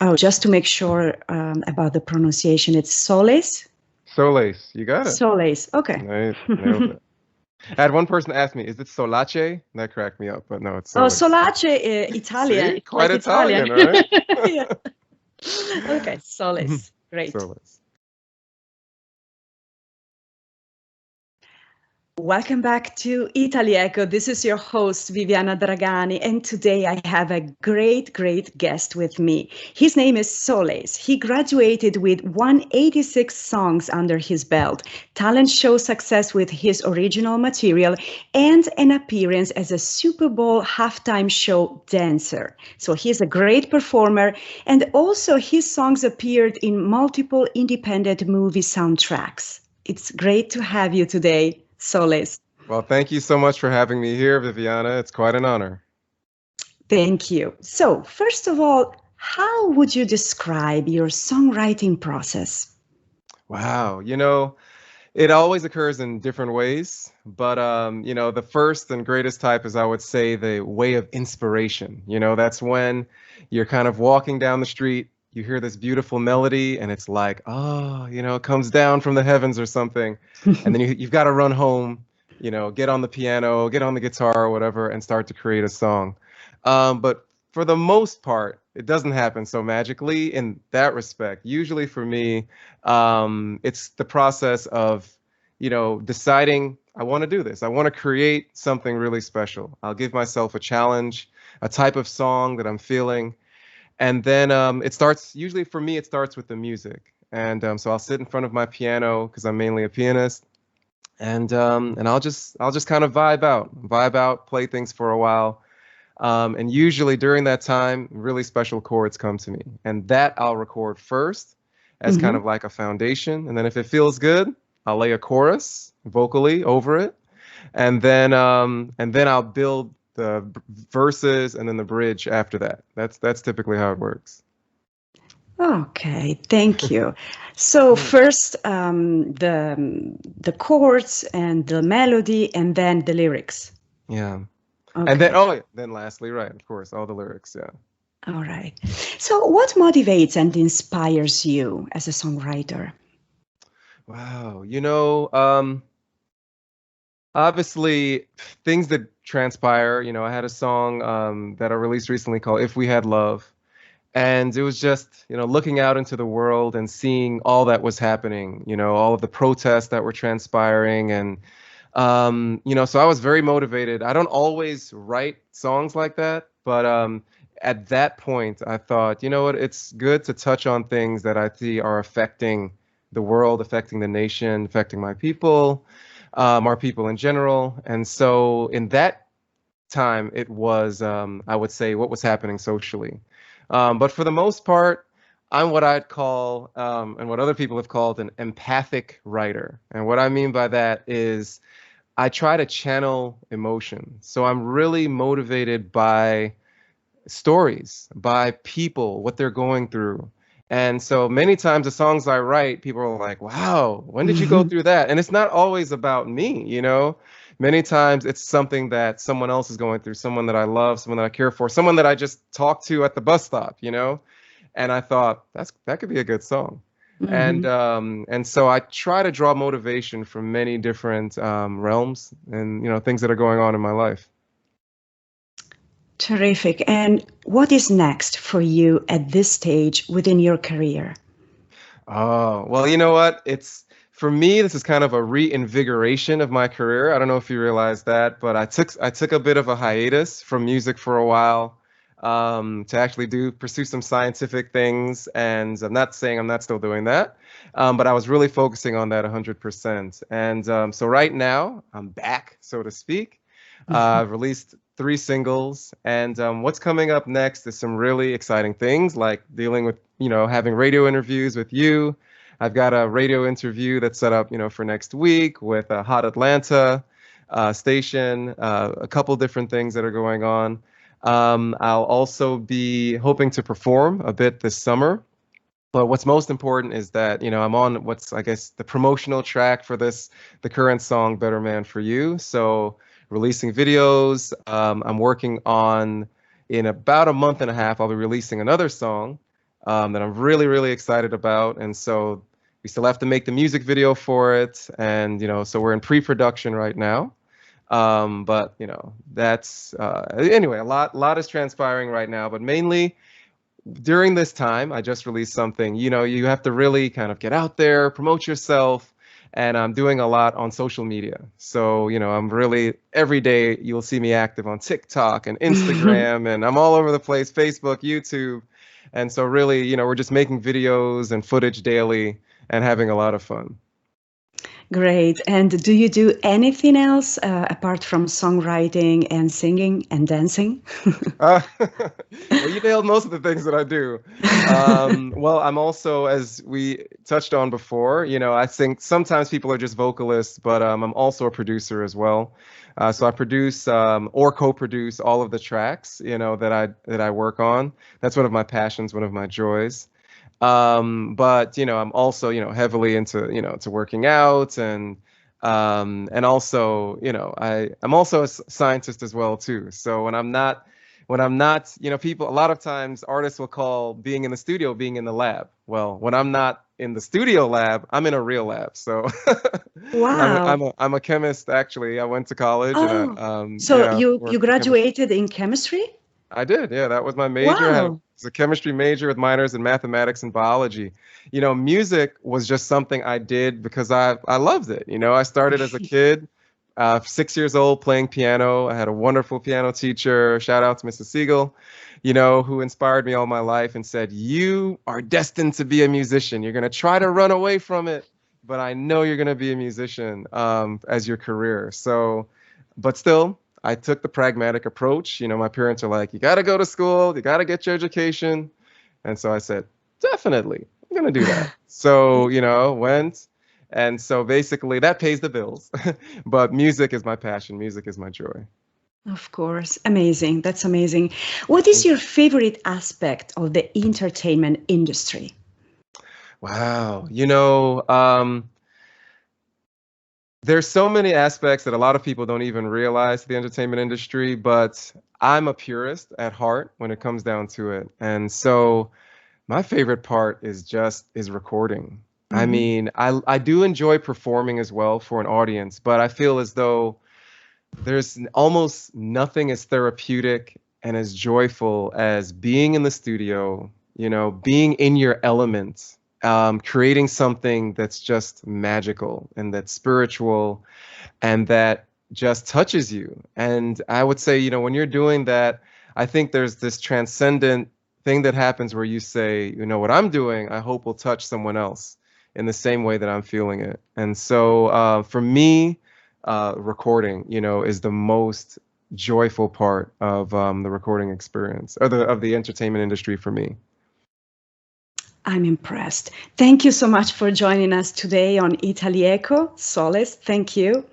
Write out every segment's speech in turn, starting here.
Oh, just to make sure about the pronunciation, it's SolAce? SolAce, you got it. SolAce, okay. Nice, nailed it. I had one person ask me, "Is it Solace?" That cracked me up, but no, it's Oh, SolAce. Solace, Italian. See, It's quite like Italian. Italian, right? Yeah. Okay, SolAce. Great. SolAce. Welcome back to Italy-Echo. This is your host, Viviana Dragani, and today I have a great guest with me. His name is SolAce. He graduated with 186 songs under his belt, talent show success with his original material, and an appearance as a Super Bowl halftime show dancer. So he's a great performer, and also his songs appeared in multiple independent movie soundtracks. It's great to have you today, SolAce. Well, thank you so much for having me here, Viviana. It's quite an honor. Thank you. So, first of all, how would you describe your songwriting process? Wow, it always occurs in different ways, but the first and greatest type is, I would say, the way of inspiration. That's when you're kind of walking down the street, you hear this beautiful melody, and it's like, oh, it comes down from the heavens or something, and then you've got to run home, get on the piano, get on the guitar or whatever, and start to create a song. But for the most part, it doesn't happen so magically in that respect. Usually for me, it's the process of, deciding I want to do this. I want to create something really special. I'll give myself a challenge, a type of song that I'm feeling. And then it starts, usually for me, it starts with the music. And so I'll sit in front of my piano because I'm mainly a pianist. And I'll just kind of vibe out, play things for a while. And usually during that time, really special chords come to me. And that I'll record first as kind Mhm. of like a foundation. And then if it feels good, I'll lay a chorus vocally over it. And then I'll build the verses and then the bridge after that. That's typically how it works. Okay, thank you. So first, the chords and the melody, and then the lyrics. Yeah. And then, Okay, oh, yeah, then lastly, right, of course, all the lyrics. Yeah. all right. So what motivates and inspires you as a songwriter? Wow. Obviously, things that transpire. I had a song that I released recently called "If We Had Love," and it was just, looking out into the world and seeing all that was happening. All of the protests that were transpiring, and so I was very motivated. I don't always write songs like that, but at that point, I thought, you know what, it's good to touch on things that I see are affecting the world, affecting the nation, affecting my people, our people in general. And so in that time, it was, I would say, what was happening socially. But for the most part, I'm what I'd call, and what other people have called, an empathic writer. And what I mean by that is I try to channel emotion. So I'm really motivated by stories, by people, what they're going through. And so many times the songs I write, people are like, wow, when did you go through that? And it's not always about me. Many times it's something that someone else is going through, someone that I love, someone that I care for, someone that I just talked to at the bus stop. And I thought that could be a good song. Mhm. And so I try to draw motivation from many different realms and things that are going on in my life. Terrific. And what is next for you at this stage within your career? Oh, well, you know what? It's for me, this is kind of a reinvigoration of my career. I don't know if you realize that, but I took a bit of a hiatus from music for a while, to actually do pursue some scientific things. And I'm not saying I'm not still doing that, but I was really focusing on that 100%. And so right now, I'm back, so to speak. I've released 3 singles, and what's coming up next is some really exciting things, like dealing with, having radio interviews with you. I've got a radio interview that's set up, for next week with a Hot Atlanta station, a couple different things that are going on. I'll also be hoping to perform a bit this summer. But what's most important is that, I'm on what's, I guess, the promotional track for the current song, Better Man for You. So releasing videos. I'm working on, in about a month and a half, I'll be releasing another song. that I'm really, really excited about. And so we still have to make the music video for it. And, so we're in pre-production right now. But, that's anyway, a lot is transpiring right now. But mainly during this time, I just released something. You have to really kind of get out there, promote yourself. And I'm doing a lot on social media. So, I'm really, every day you'll see me active on TikTok and Instagram, and I'm all over the place, Facebook, YouTube. And so really, we're just making videos and footage daily and having a lot of fun. Great. And do you do anything else apart from songwriting and singing and dancing? Well, you nailed most of the things that I do. Well, I'm also, as we touched on before, I think sometimes people are just vocalists, but I'm also a producer as well. So I produce or co-produce all of the tracks, that I work on. That's one of my passions, one of my joys. But I'm also heavily into to working out and also I'm also a scientist as well too. So when I'm not people, a lot of times artists will call being in the studio being in the lab. Well, when I'm not in the studio lab, I'm in a real lab. So Wow. I'm a chemist actually. I went to college. Oh, And so you graduated in chemistry? I did, yeah. That was my major. I Wow. was a chemistry major with minors in mathematics and biology. Music was just something I did because I loved it. I started as a kid, 6 years old, playing piano. I had a wonderful piano teacher. Shout out to Mrs. Siegel, who inspired me all my life and said, "You are destined to be a musician. You're going to try to run away from it, but I know you're going to be a musician as your career." So, but still, I took the pragmatic approach. My parents are like, "You got to go to school, you got to get your education." And so I said, "Definitely, I'm going to do that." So, went. And so basically that pays the bills. But music is my passion. Music is my joy. Of course. Amazing. That's amazing. What is your favorite aspect of the entertainment industry? Wow. There's so many aspects that a lot of people don't even realize the entertainment industry, but I'm a purist at heart when it comes down to it. And so my favorite part is recording. I mean, I do enjoy performing as well for an audience, but I feel as though there's almost nothing as therapeutic and as joyful as being in the studio, being in your element, creating something that's just magical and that's spiritual and that just touches you. And I would say, when you're doing that, I think there's this transcendent thing that happens where you say, what I'm doing, I hope will touch someone else in the same way that I'm feeling it. And so for me, recording, is the most joyful part of the recording experience or of the entertainment industry for me. I'm impressed. Thank you so much for joining us today on Itali-Echo. SolAce, thank you.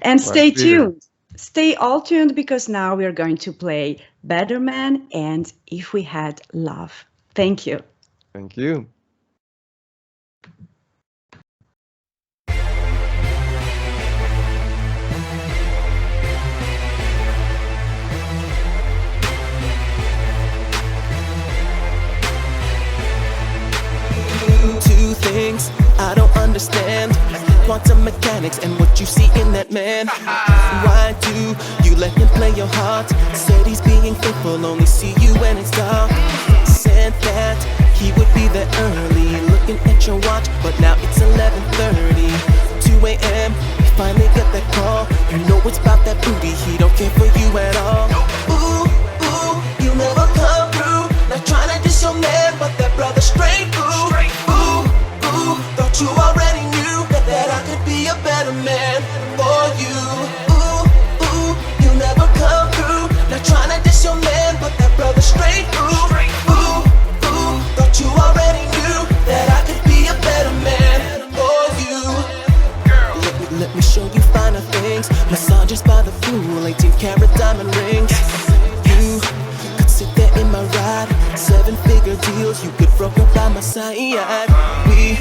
And stay tuned. Stay all tuned because now we're going to play Better Man and If We Had Love. Thank you. Thank you. Two things I don't understand: quantum mechanics and what you see in that man. Why do you let him play your heart? Said he's being faithful, only see you when it's dark. Said that he would be there early, looking at your watch, but now it's 11:30. 2 a.m. you finally get that call. You know it's about that booty, he don't care for you at all. Ooh, ooh, you never come through. Not trying to diss your man, but that brother straight through. Thought you already knew that I could be a better man for you. Ooh, ooh, you never come through. Not trying to diss your man, but that brother straight through. Ooh, ooh, thought you already knew that I could be a better man for you. Let me show you finer things. Massages by the pool, 18-karat diamond rings. You could sit there in my ride, 7-figure deals, you could broke up by my side. We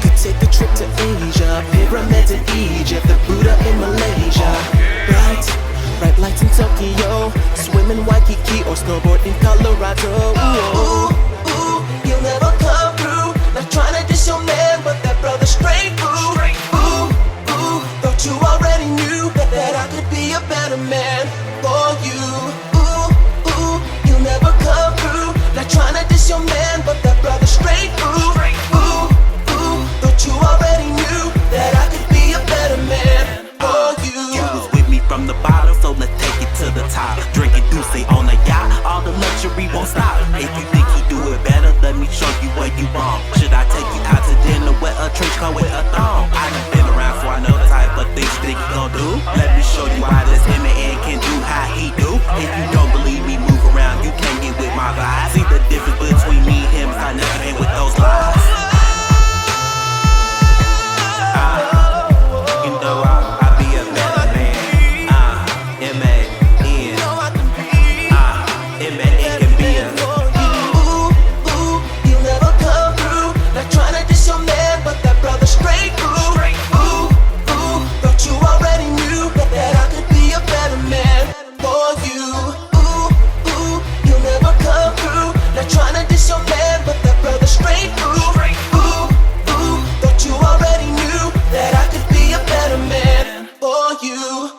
could take a trip to Asia, pyramids in Egypt, the Buddha in Malaysia. Bright lights in Tokyo, swim in Waikiki or snowboard in Colorado. Ooh, ooh, man for you. Ooh, you never come through. Not trying to diss your man, but that brother straight through. Ooh, thought you already knew that I could be a better man for you. Ooh, you never come through. Not trying to diss your man, but that brother straight through. Ooh, thought you already knew that I could be a better man for you.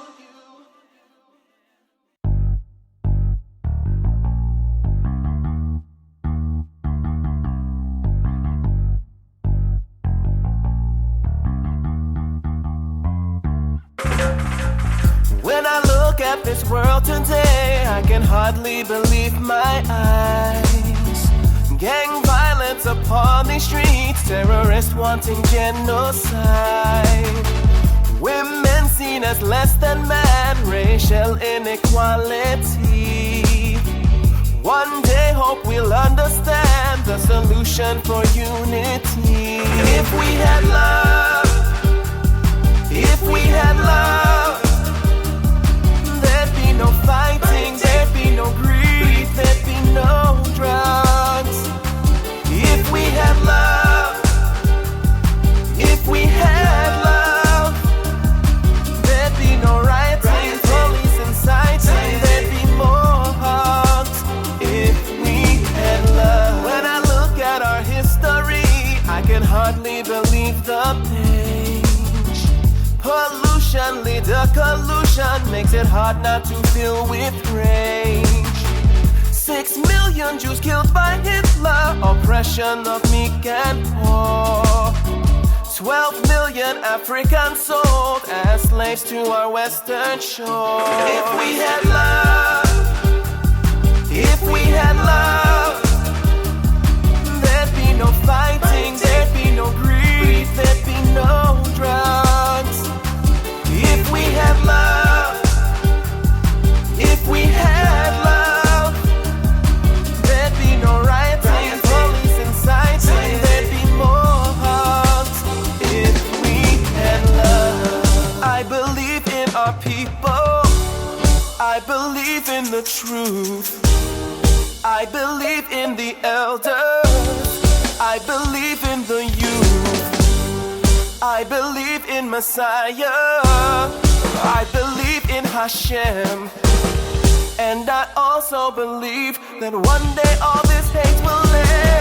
When I look at this world today, I can hardly believe my eyes. Gang violence upon the streets, terrorists wanting genocide. Women seen as less than man, racial inequality. One day hope we'll understand the solution for unity. If we had love, if we had love, there'd be no fighting, there'd be no greed, there'd be no drugs. If we had love, if we had love, there'd be no rioting, police inciting, there'd be more hugs. If we had love. When I look at our history, I can hardly believe the page. Pollution, leader collusion makes it hard not to feel with rage. 6 million Jews killed by Hitler, oppression of meek and poor. 12 million Africans sold as slaves to our western shore. If we had love, if we had love, there'd be no fighting, there'd be no greed, there'd be no drugs. If we had love, if we had love, there'd be no rioting, police inciting, there'd be more hugs. If we had love. I believe in our people, I believe in the truth, I believe in the elders, I believe in the youth, I believe in Messiah, I believe in Hashem, and I also believe that one day all this hate will end.